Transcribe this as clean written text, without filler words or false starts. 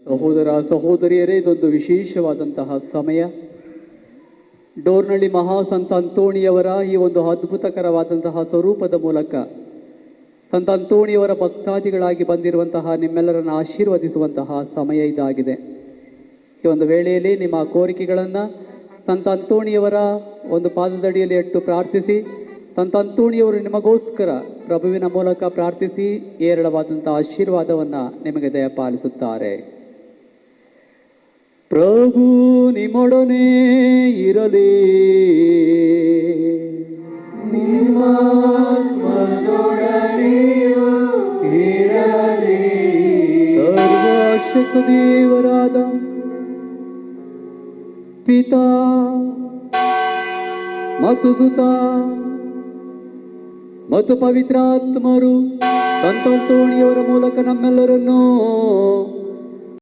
ಸಹೋದರ ಸಹೋದರಿಯರೇ, ಇದೊಂದು ವಿಶೇಷವಾದಂತಹ ಸಮಯ. ಡೋರ್ನಳ್ಳಿ ಮಹಾಸಂತ ಅಂತೋಣಿಯವರ ಈ ಒಂದು ಅದ್ಭುತಕರವಾದಂತಹ ಸ್ವರೂಪದ ಮೂಲಕ ಸಂತ ಅಂತೋಣಿಯವರ ಭಕ್ತಾದಿಗಳಾಗಿ ಬಂದಿರುವಂತಹ ನಿಮ್ಮೆಲ್ಲರನ್ನು ಆಶೀರ್ವದಿಸುವಂತಹ ಸಮಯ ಇದಾಗಿದೆ. ಈ ಒಂದು ವೇಳೆಯಲ್ಲಿ ನಿಮ್ಮ ಕೋರಿಕೆಗಳನ್ನು ಸಂತ ಅಂತೋಣಿಯವರ ಒಂದು ಪಾದದಡಿಯಲ್ಲಿ ಇಟ್ಟು ಪ್ರಾರ್ಥಿಸಿ, ಸಂತ ಅಂತೋಣಿಯವರು ನಿಮಗೋಸ್ಕರ ಪ್ರಭುವಿನ ಮೂಲಕ ಪ್ರಾರ್ಥಿಸಿ ಏರಳವಾದಂತಹ ಆಶೀರ್ವಾದವನ್ನು ನಿಮಗೆ ದಯಪಾಲಿಸುತ್ತಾರೆ. ಪ್ರಭು ನಿಮ್ಮೊಡನೆ ಇರಲಿ, ನಿಮ್ಮಾತ್ಮದೊಡನೆಯೂ ಇರಲಿ. ಸರ್ವಶಕ್ತ ದೇವರಾದ ಪಿತಾ ಮತ್ತು ಸುತ ಮತ್ತು ಪವಿತ್ರಾತ್ಮರು ಸಂತ ಅಂತೋಣಿಯವರ ಮೂಲಕ ನಮ್ಮೆಲ್ಲರನ್ನೂ